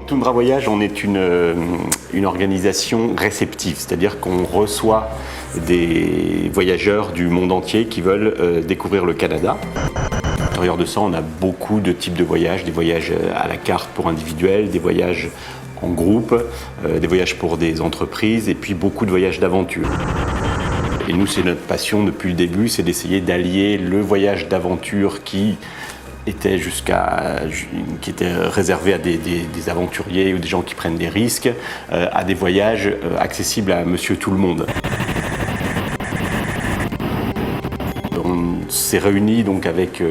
Tundra Voyage, on est une organisation réceptive, c'est-à-dire qu'on reçoit des voyageurs du monde entier qui veulent découvrir le Canada. À l'intérieur de ça, on a beaucoup de types de voyages, des voyages à la carte pour individuels, des voyages en groupe, des voyages pour des entreprises et puis beaucoup de voyages d'aventure. Et nous, c'est notre passion depuis le début, c'est d'essayer d'allier le voyage d'aventure qui était réservé à des aventuriers ou des gens qui prennent des risques, à des voyages accessibles à monsieur tout le monde. On s'est réunis donc avec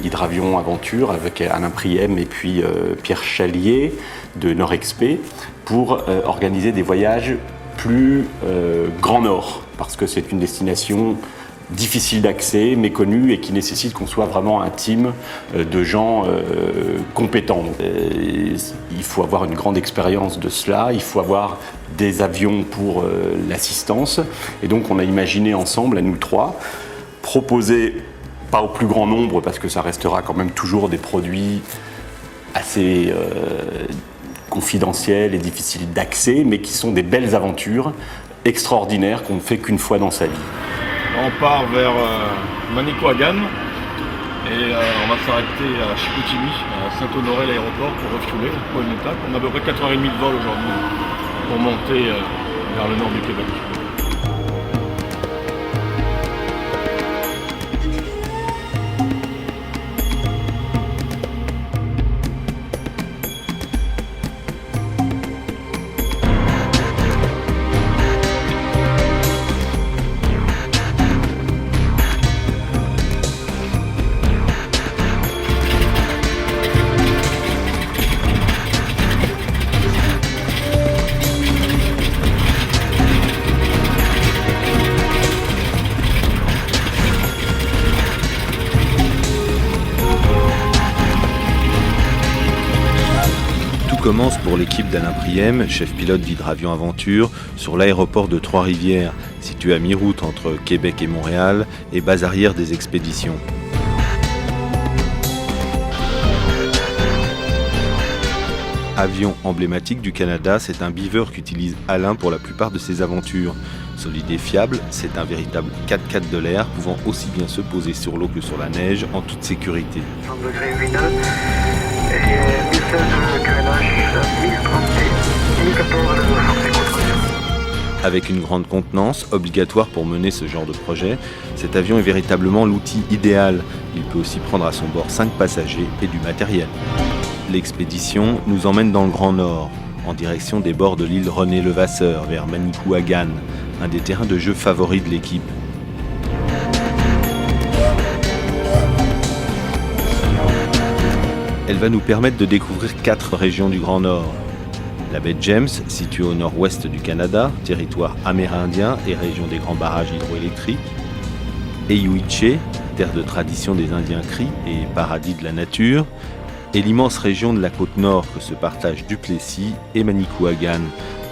Hydravion Aventure, avec Alain Priem et puis Pierre Chalier de Nord-Expé pour organiser des voyages plus Grand Nord, parce que c'est une destination difficile d'accès, méconnue et qui nécessite qu'on soit vraiment un team de gens compétents. Il faut avoir une grande expérience de cela, il faut avoir des avions pour l'assistance. Et donc on a imaginé ensemble, à nous trois, proposer, pas au plus grand nombre parce que ça restera quand même toujours des produits assez confidentiels et difficiles d'accès, mais qui sont des belles aventures extraordinaires qu'on ne fait qu'une fois dans sa vie. On part vers Manicouagan et on va s'arrêter à Chicoutimi, à Saint-Honoré, l'aéroport, pour refueler, pour une étape. On a à peu près 4h30 de vol aujourd'hui pour monter vers le nord du Québec. Commence pour l'équipe d'Alain Priem, chef pilote d'Hydravion Aventure, sur l'aéroport de Trois-Rivières, situé à mi-route entre Québec et Montréal, et base arrière des expéditions. Avion emblématique du Canada, c'est un Beaver qu'utilise Alain pour la plupart de ses aventures. Solide et fiable, c'est un véritable 4x4 de l'air, pouvant aussi bien se poser sur l'eau que sur la neige en toute sécurité. Avec une grande contenance, obligatoire pour mener ce genre de projet, cet avion est véritablement l'outil idéal. Il peut aussi prendre à son bord 5 passagers et du matériel. L'expédition nous emmène dans le Grand Nord, en direction des bords de l'île René-Levasseur, vers Manicouagan, un des terrains de jeu favoris de l'équipe. Elle va nous permettre de découvrir 4 régions du Grand Nord. La baie James, située au nord-ouest du Canada, territoire amérindien et région des grands barrages hydroélectriques. Eyiouiché, terre de tradition des Indiens Cris et paradis de la nature. Et l'immense région de la côte nord que se partagent Duplessis et Manicouagan,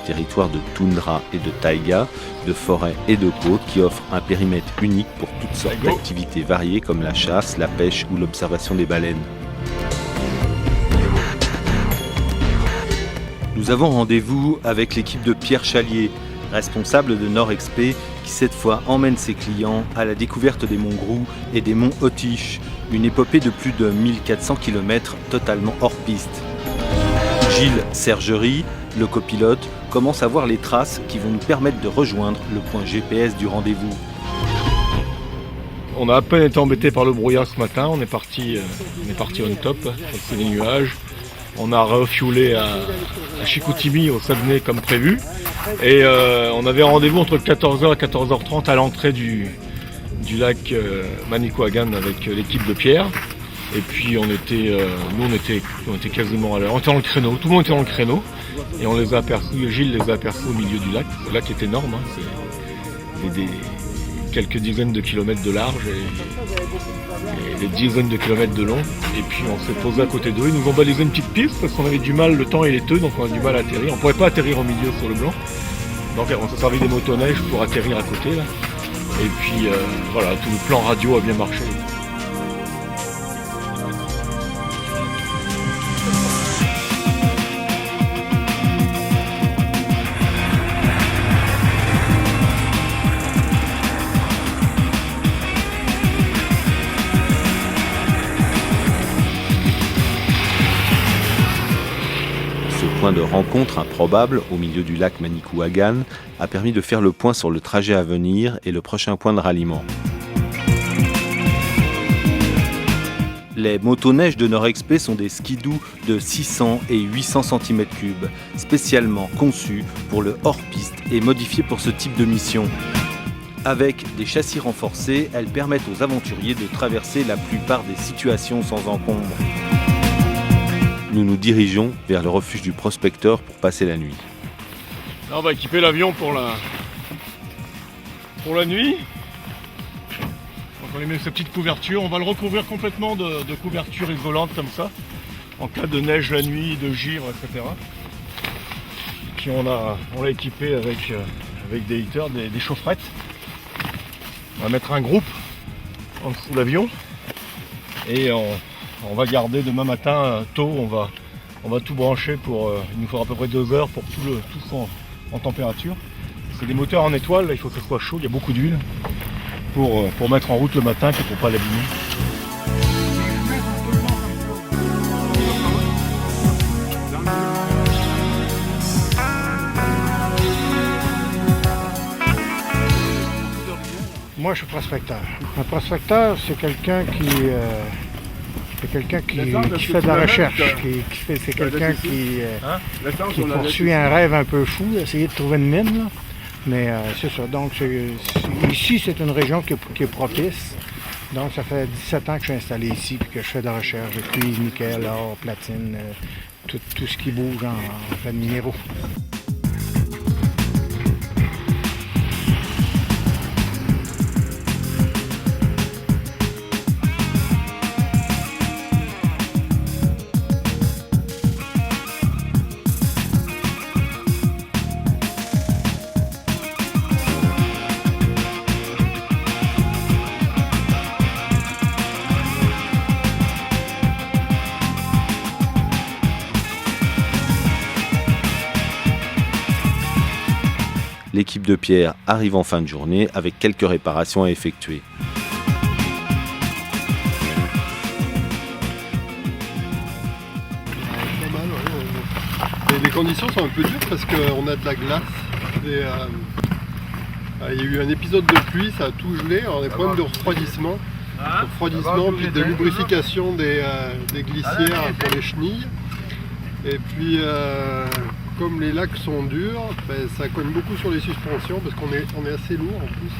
territoire de toundra et de taïga, de forêts et de côtes qui offrent un périmètre unique pour toutes sortes d'activités variées comme la chasse, la pêche ou l'observation des baleines. Nous avons rendez-vous avec l'équipe de Pierre Chalier, responsable de Nord-Expé, qui cette fois emmène ses clients à la découverte des monts Grou et des monts Otiche, une épopée de plus de 1400 km totalement hors piste. Gilles Sergerie, le copilote, commence à voir les traces qui vont nous permettre de rejoindre le point GPS du rendez-vous. On a à peine été embêté par le brouillard ce matin, on est parti on top, c'est les nuages. On a refuelé à Chicoutimi, au Saguenay comme prévu. Et on avait rendez-vous entre 14h et 14h30 à l'entrée du lac Manicouagan avec l'équipe de Pierre. Et puis on était quasiment à l'heure. On était dans le créneau, tout le monde était dans le créneau. Et on les a aperçus, Gilles les a aperçus au milieu du lac. Le lac est énorme, hein. C'est quelques dizaines de kilomètres de large et des dizaines de kilomètres de long. Et puis on s'est posé à côté d'eux. Ils nous ont balisé une petite piste parce qu'on avait du mal, le temps est laiteux, donc on a du mal à atterrir. On ne pouvait pas atterrir au milieu sur le blanc. Donc on s'est servi des motoneiges pour atterrir à côté là. Et puis voilà, tout le plan radio a bien marché. point de rencontre improbable au milieu du lac Manicouagan a permis de faire le point sur le trajet à venir et le prochain point de ralliement. Les motoneiges de Nord-Exp sont des skidoo de 600 et 800 cm3, spécialement conçus pour le hors-piste et modifiés pour ce type de mission. Avec des châssis renforcés, elles permettent aux aventuriers de traverser la plupart des situations sans encombre. Nous nous dirigeons vers le refuge du prospecteur pour passer la nuit. Là, on va équiper l'avion pour la nuit. Donc on lui met sa petite couverture. On va le recouvrir complètement de couverture isolante comme ça, en cas de neige la nuit, de givre, etc. Puis on l'a équipé avec des heaters, des chaufferettes. On va mettre un groupe en dessous de l'avion et on va garder demain matin tôt, on va tout brancher pour, il nous faudra à peu près 2 heures pour tout en température. C'est des moteurs en étoile, là, il faut que ce soit chaud, il y a beaucoup d'huile pour mettre en route le matin et pour ne pas l'abîmer. Moi, je suis prospecteur. Un prospecteur, c'est quelqu'un qui fait de la recherche. C'est quelqu'un qui poursuit un rêve un peu fou, essayer de trouver une mine. Là. Mais c'est ça. Donc, ici, c'est une région qui est propice. Donc, ça fait 17 ans que je suis installé ici et que je fais de la recherche. Je cuise nickel, or, platine, tout ce qui bouge en fait de minéraux. L'équipe de Pierre arrive en fin de journée avec quelques réparations à effectuer. Les conditions sont un peu dures parce qu'on a de la glace. Et, il y a eu un épisode de pluie, ça a tout gelé. Alors des problèmes de refroidissement, puis de lubrification des glissières pour les chenilles. Et puis comme les lacs sont durs, ça cogne beaucoup sur les suspensions parce qu'on est assez lourd en plus.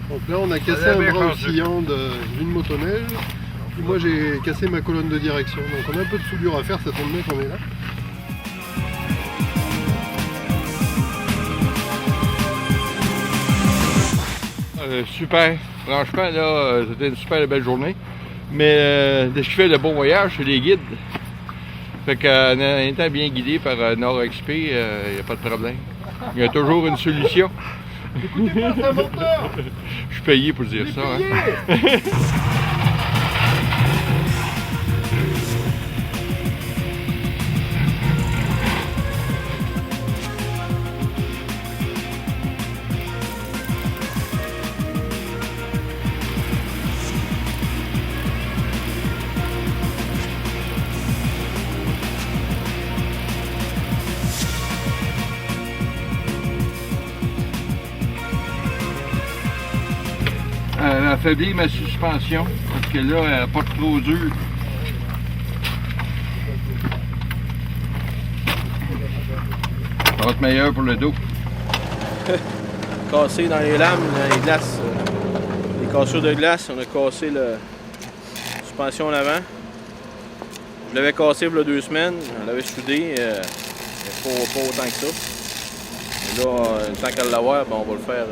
Donc là on a cassé un bras oscillant d'une motoneige. Puis moi j'ai cassé ma colonne de direction. Donc on a un peu de soudure à faire, ça tombe bien qu'on est là. Super, franchement là, c'était une super belle journée. Mais ce qui fait le bon voyage, c'est les guides. Fait qu'en étant bien guidé par Nord-Exp, il n'y a pas de problème. Il y a toujours une solution. Je suis payé pour dire ça. Hein. Elle a affaibli ma suspension parce que là, elle n'a pas trop dur. Ça va être meilleur pour le dos. Cassé dans les lames, dans les glaces, les cassures de glace, on a cassé la suspension en avant. Je l'avais cassé il y a 2 semaines, on l'avait soudé, pas autant que ça. Et là, tant qu'à l'avoir, on va le faire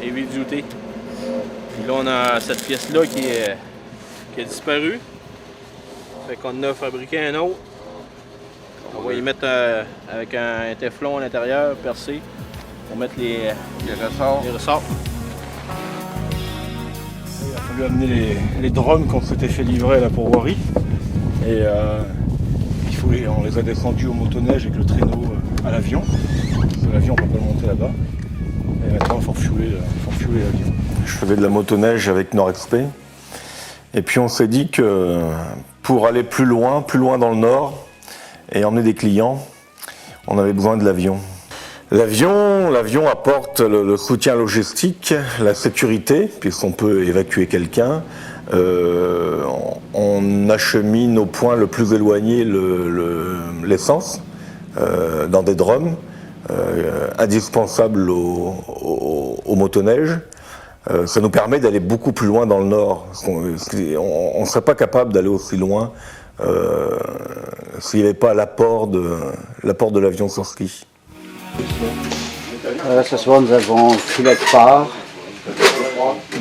heavy duty. Puis là, on a cette pièce-là qui a disparu. Fait qu'on a fabriqué un autre. On va y mettre avec un téflon à l'intérieur, percé, pour mettre les ressorts. Il a fallu amener les drones qu'on s'était fait livrer à la pourvoirie. Et on les a descendus au motoneige avec le traîneau à l'avion. L'avion, on ne peut pas le monter là-bas. Et maintenant, il faut refueler l'avion. Je faisais de la motoneige avec Nord-Exp. Et puis on s'est dit que pour aller plus loin dans le nord et emmener des clients, on avait besoin de l'avion. L'avion apporte le soutien logistique, la sécurité, puisqu'on peut évacuer quelqu'un. On achemine au point le plus éloigné l'essence dans des drums, indispensables aux motoneiges. Ça nous permet d'aller beaucoup plus loin dans le nord. On ne serait pas capable d'aller aussi loin s'il n'y avait pas l'apport de l'avion sur ski. Ce soir, nous avons filet de porc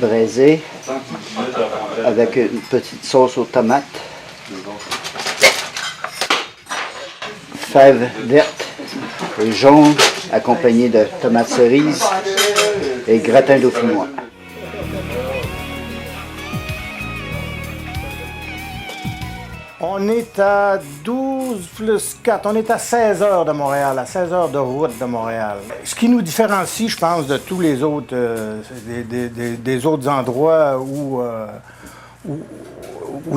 braisé avec une petite sauce aux tomates, fèves vertes et jaunes accompagnées de tomates cerises et gratin dauphinois. On est à 12 plus 4, on est à 16 heures de Montréal, à 16 heures de route de Montréal. Ce qui nous différencie, je pense, de tous les autres, des autres endroits ou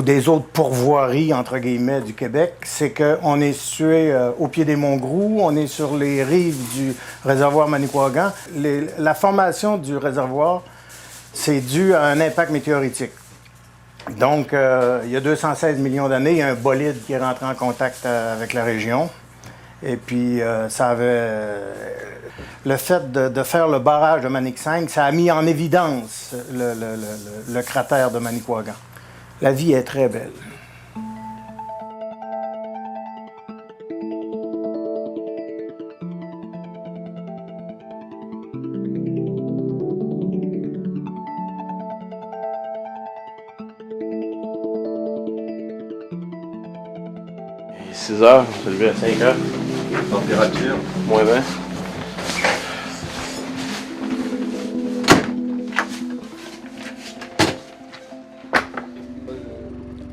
des autres pourvoiries, entre guillemets, du Québec, c'est qu'on est situé au pied des Monts Groux, on est sur les rives du réservoir Manicouagan. La formation du réservoir, c'est dû à un impact météoritique. Donc, il y a 216 millions d'années, il y a un bolide qui est rentré en contact avec la région. Et puis, ça avait... le fait de faire le barrage de Manic 5, ça a mis en évidence le cratère de Manicouagan. La vie est très belle. Il est 6 heures, on s'est levé à 5 heures. Température. Moins 20.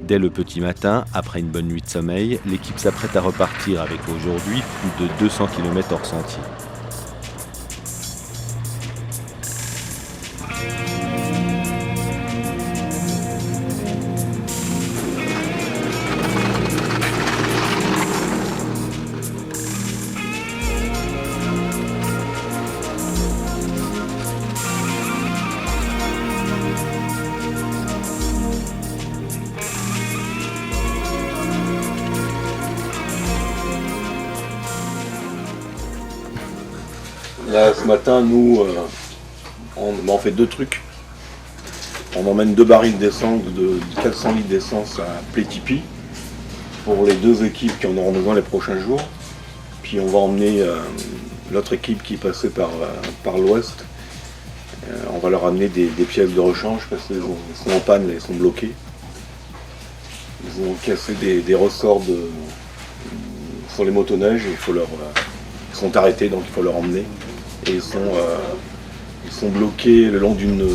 Dès le petit matin, après une bonne nuit de sommeil, l'équipe s'apprête à repartir avec aujourd'hui plus de 200 km hors sentier. Là, ce matin, nous, on fait 2 trucs. On emmène 2 barils d'essence, de 400 litres d'essence à Plétipi pour les 2 équipes qui en auront besoin les prochains jours. Puis on va emmener l'autre équipe qui est passée par l'ouest. On va leur amener des pièces de rechange parce qu'ils sont en panne, ils sont bloqués. Ils ont cassé des ressorts sur les motoneiges et ils sont arrêtés, donc il faut leur emmener. Et ils sont bloqués le long d'une...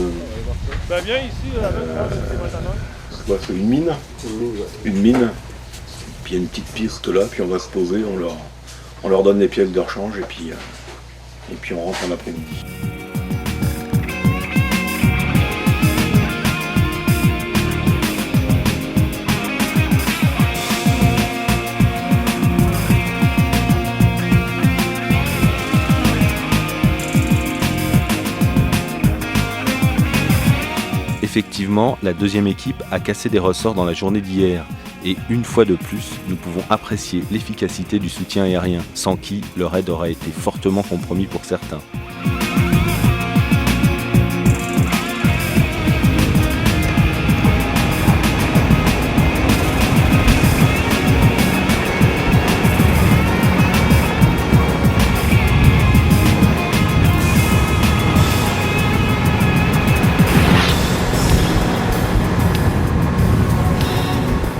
c'est une mine. Une mine. Puis il y a une petite piste là, puis on va se poser, on leur donne les pièces de rechange et puis on rentre en après-midi. Effectivement, la deuxième équipe a cassé des ressorts dans la journée d'hier. Et une fois de plus, nous pouvons apprécier l'efficacité du soutien aérien, sans qui le raid aurait été fortement compromis pour certains.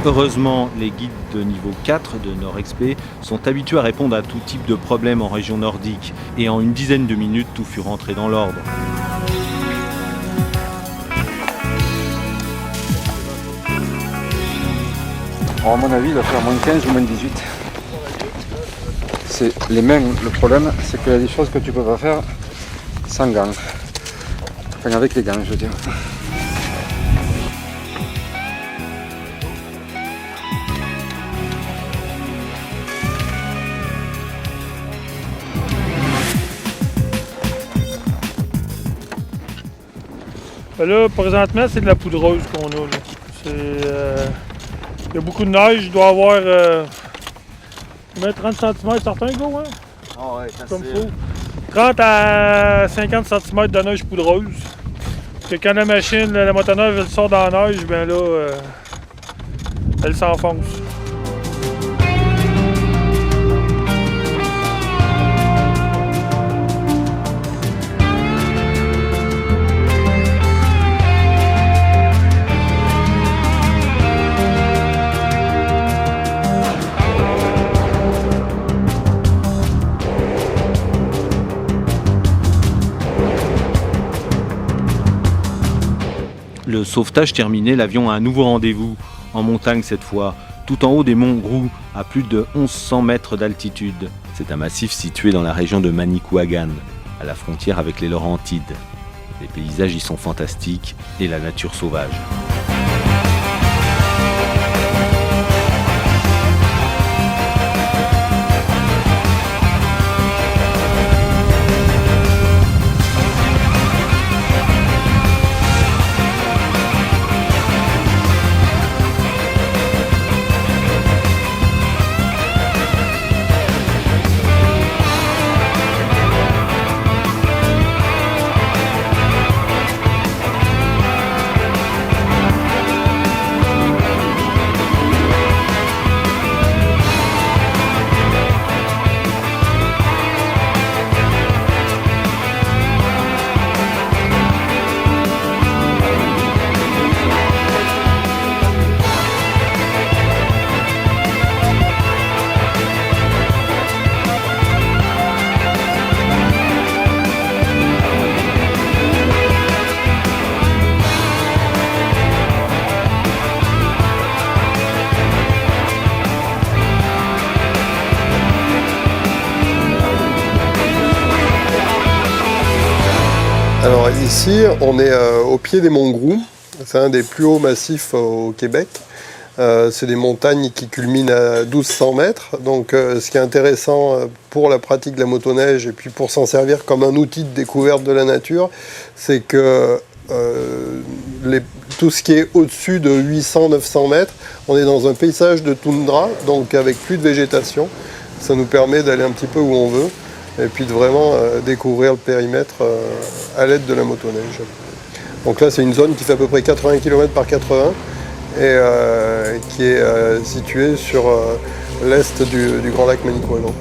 Heureusement, les guides de niveau 4 de NordXP sont habitués à répondre à tout type de problème en région nordique, et en une dizaine de minutes, tout fut rentré dans l'ordre. À mon avis, il va faire moins 15 ou moins 18. C'est les mains, le problème, c'est qu'il y a des choses que tu peux pas faire sans gants. Enfin, avec les gants, je veux dire. Là, présentement, c'est de la poudreuse qu'on a. Il y a beaucoup de neige. Il doit y avoir 30 cm certains, gros, hein? Ah ouais, Comme faut. 30 à 50 cm de neige poudreuse. Que quand la machine, la motoneuve, elle sort dans la neige, ben là, elle s'enfonce. Le sauvetage terminé, l'avion a un nouveau rendez-vous, en montagne cette fois, tout en haut des monts Grou, à plus de 1100 mètres d'altitude. C'est un massif situé dans la région de Manicouagan, à la frontière avec les Laurentides. Les paysages y sont fantastiques et la nature sauvage. Alors ici, on est au pied des monts Grou. C'est un des plus hauts massifs au Québec. C'est des montagnes qui culminent à 1200 mètres. Donc ce qui est intéressant pour la pratique de la motoneige et puis pour s'en servir comme un outil de découverte de la nature, c'est que tout ce qui est au-dessus de 800-900 mètres, on est dans un paysage de toundra, donc avec plus de végétation. Ça nous permet d'aller un petit peu où on veut et puis de vraiment découvrir le périmètre à l'aide de la motoneige. Donc là, c'est une zone qui fait à peu près 80 km par 80 et qui est située sur l'est du Grand Lac Manicouagan.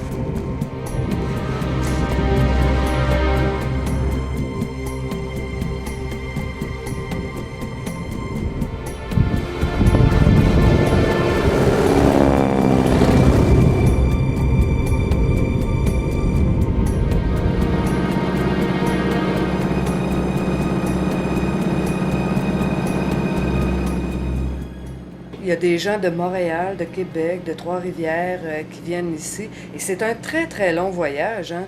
Il y a des gens de Montréal, de Québec, de Trois-Rivières qui viennent ici. Et c'est un très, très long voyage. Hein.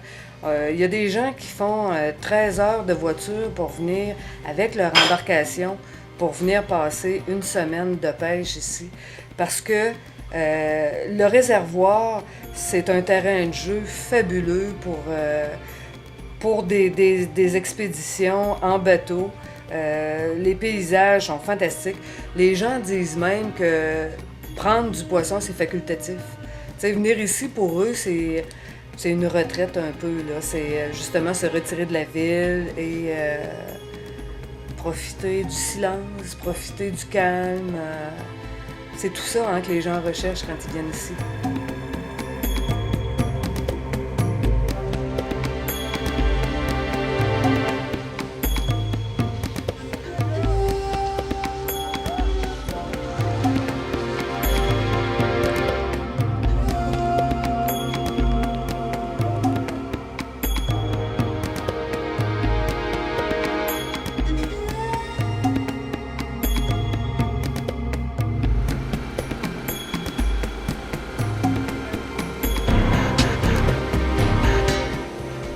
Il y a des gens qui font 13 heures de voiture pour venir avec leur embarcation, pour venir passer une semaine de pêche ici. Parce que le réservoir, c'est un terrain de jeu fabuleux pour des expéditions en bateau. Les paysages sont fantastiques. Les gens disent même que prendre du poisson, c'est facultatif. T'sais, venir ici, pour eux, c'est une retraite un peu. C'est justement se retirer de la ville et profiter du silence, profiter du calme. C'est tout ça hein, que les gens recherchent quand ils viennent ici.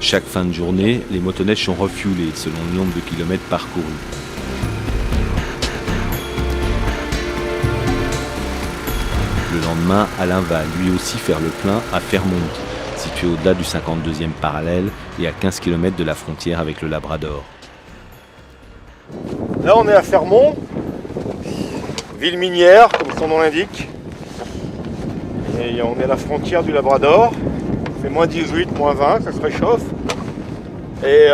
Chaque fin de journée, les motoneiges sont refuelées selon le nombre de kilomètres parcourus. Le lendemain, Alain va lui aussi faire le plein à Fairmont, situé au-delà du 52e parallèle et à 15 km de la frontière avec le Labrador. Là on est à Fermont, ville minière comme son nom l'indique. Et on est à la frontière du Labrador. C'est moins 18, moins 20, ça se réchauffe. Et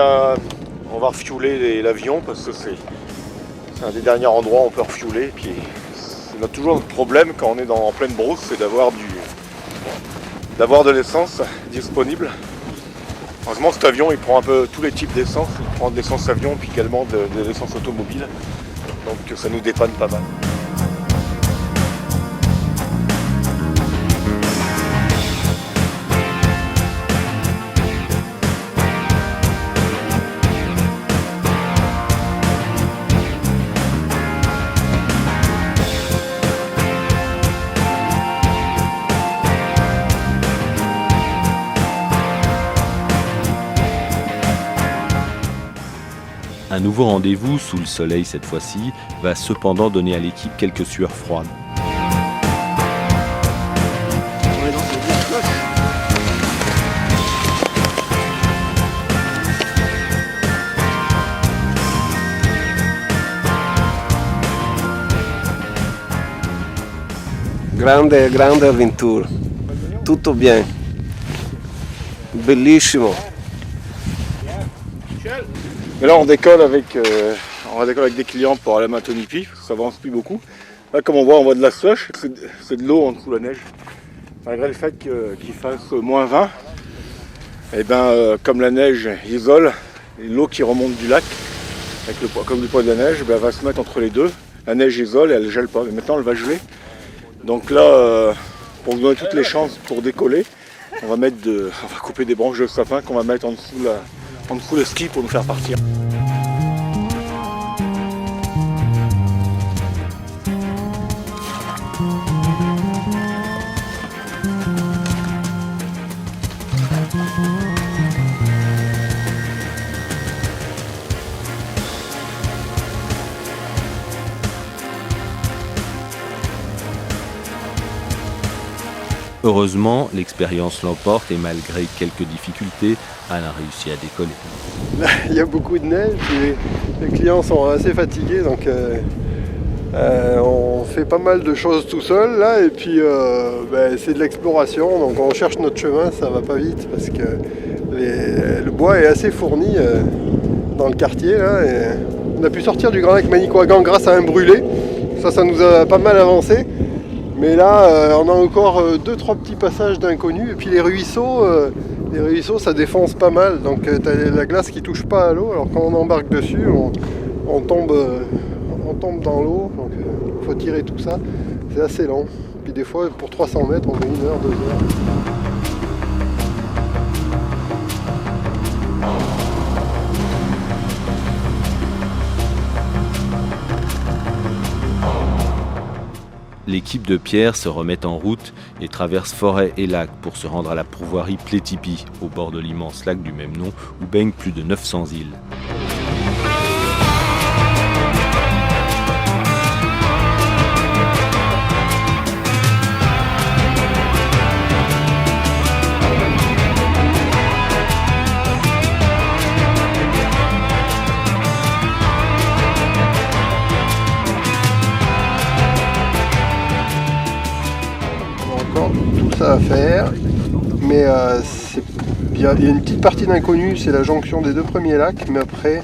on va refueler l'avion parce que c'est un des derniers endroits où on peut refueler. Et puis on a toujours notre problème quand on est en pleine brousse, c'est d'avoir de l'essence disponible. Heureusement cet avion il prend un peu tous les types d'essence, il prend de l'essence avion puis également de l'essence automobile. Donc ça nous dépanne pas mal. Un nouveau rendez-vous, sous le soleil cette fois-ci, va cependant donner à l'équipe quelques sueurs froides. Grande avventura, tutto bien, bellissimo. Mais là on décolle avec des clients pour aller à Matonipi, parce que ça avance plus beaucoup. Là comme on voit de la slush, c'est de l'eau en dessous de la neige. Malgré le fait qu'il fasse moins 20, et comme la neige isole, l'eau qui remonte du lac, comme le poids de la neige, va se mettre entre les deux. La neige isole et elle ne gèle pas, mais maintenant elle va geler. Donc là, pour nous donner toutes les chances pour décoller, on va couper des branches de sapin qu'on va mettre en dessous le ski pour nous faire partir. Heureusement, l'expérience l'emporte et malgré quelques difficultés, Anne a réussi à décoller. Là, il y a beaucoup de neige, les clients sont assez fatigués, donc on fait pas mal de choses tout seul là, et puis c'est de l'exploration, donc on cherche notre chemin, ça va pas vite parce que le bois est assez fourni dans le quartier là, et on a pu sortir du Grand Lac Manicouagan grâce à un brûlé, ça nous a pas mal avancé. Mais là, on a encore 2-3 petits passages d'inconnus. Et puis les ruisseaux, ça défonce pas mal. Donc t'as la glace qui touche pas à l'eau. Alors quand on embarque dessus, on tombe dans l'eau. Donc il faut tirer tout ça. C'est assez lent. Puis des fois, pour 300 mètres, on met 1 heure, 2 heures. L'équipe de Pierre se remet en route et traverse forêt et lac pour se rendre à la pourvoirie Plétipi, au bord de l'immense lac du même nom où baignent plus de 900 îles. À faire, mais il y a une petite partie d'inconnu, c'est la jonction des 2 premiers lacs, mais après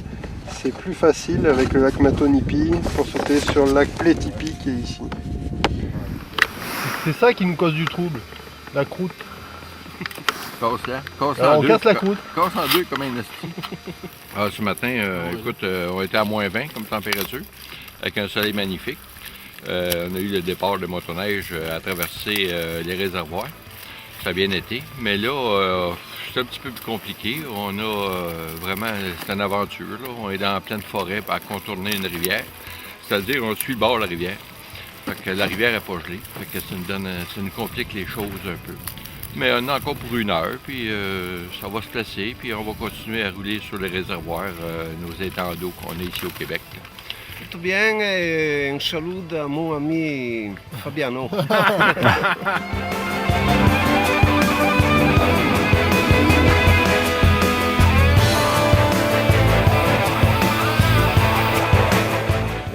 c'est plus facile avec le lac Matonipi pour sauter sur le lac Plétipi qui est ici. C'est ça qui nous cause du trouble, la croûte. On casse la croûte. Casse en deux comme un esti. Ce matin, écoute, on était à moins 20 comme température, avec un soleil magnifique. On a eu le départ de motoneige à traverser les réservoirs. Ça a bien été. Mais là, c'est un petit peu plus compliqué. On a vraiment, c'est une aventure. Là. On est dans pleine forêt à contourner une rivière. C'est-à-dire, on suit le bord de la rivière. Fait que la rivière n'est pas gelée. Fait que ça nous complique les choses un peu. Mais on a encore pour 1 heure, puis ça va se placer, puis on va continuer à rouler sur les réservoirs, nos étangs d'eau qu'on a ici au Québec. Tutto bien e un saluto a mon ami Fabiano.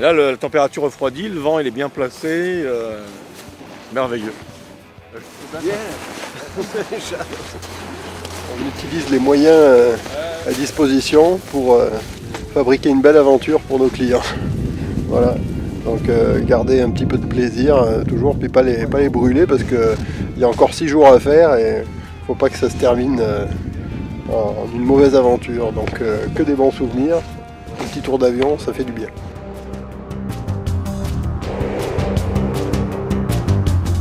Là, la température refroidit, le vent il est bien placé, merveilleux. On utilise les moyens à disposition pour fabriquer une belle aventure pour nos clients. Voilà. Donc garder un petit peu de plaisir toujours, puis pas les brûler parce qu'il y a encore 6 jours à faire et il ne faut pas que ça se termine en une mauvaise aventure. Donc que des bons souvenirs, un petit tour d'avion, ça fait du bien.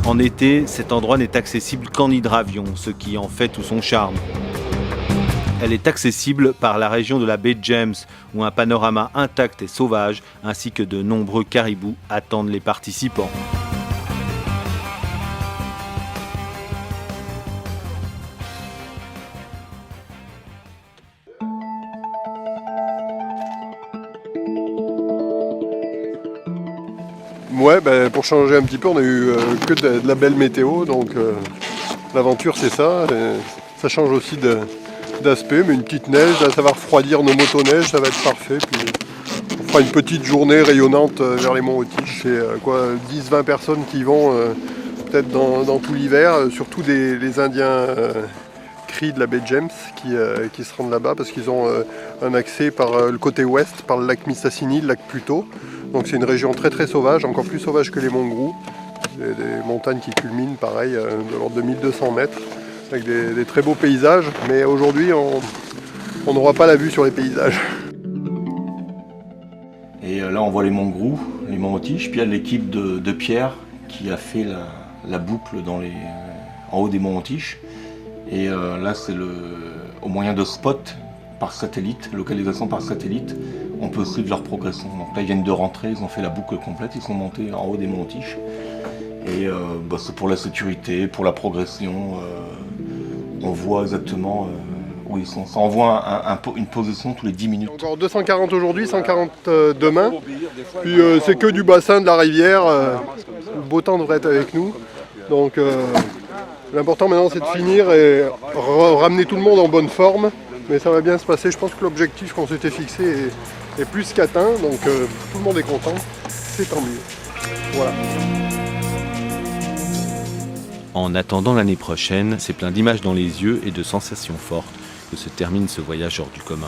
En été, cet endroit n'est accessible qu'en hydravion, ce qui en fait tout son charme. Elle est accessible par la région de la baie James, où un panorama intact et sauvage, ainsi que de nombreux caribous attendent les participants. Ouais, pour changer un petit peu, on a eu que de la belle météo, donc l'aventure c'est ça. Ça change aussi d'aspect, mais une petite neige, là, ça va refroidir nos motoneiges, ça va être parfait. Puis on fera une petite journée rayonnante vers les monts Autiches. C'est 10-20 personnes qui vont peut-être dans tout l'hiver, surtout les Indiens Cris de la baie James qui se rendent là-bas parce qu'ils ont un accès par le côté ouest, par le lac Mistassini, le lac Pluto. Donc c'est une région très très sauvage, encore plus sauvage que les monts Grou. Des montagnes qui culminent pareil de l'ordre de 1200 mètres. Avec des très beaux paysages, mais aujourd'hui on n'aura pas la vue sur les paysages. Et là on voit les monts Grou, les monts Autiches, puis il y a l'équipe de Pierre qui a fait la boucle en haut des monts Autiches. Et là c'est au moyen de spots par satellite, localisation par satellite, on peut suivre leur progression. Donc là ils viennent de rentrer, ils ont fait la boucle complète, ils sont montés en haut des monts Autiches. Et c'est pour la sécurité, pour la progression. On voit exactement où ils sont. Ça envoie une position tous les 10 minutes. Encore 240 aujourd'hui, 140 demain. Puis c'est que du bassin de la rivière. Le beau temps devrait être avec nous. Donc l'important maintenant c'est de finir et ramener tout le monde en bonne forme. Mais ça va bien se passer. Je pense que l'objectif qu'on s'était fixé est plus qu'atteint. Donc tout le monde est content. C'est tant mieux. Voilà. En attendant l'année prochaine, c'est plein d'images dans les yeux et de sensations fortes que se termine ce voyage hors du commun.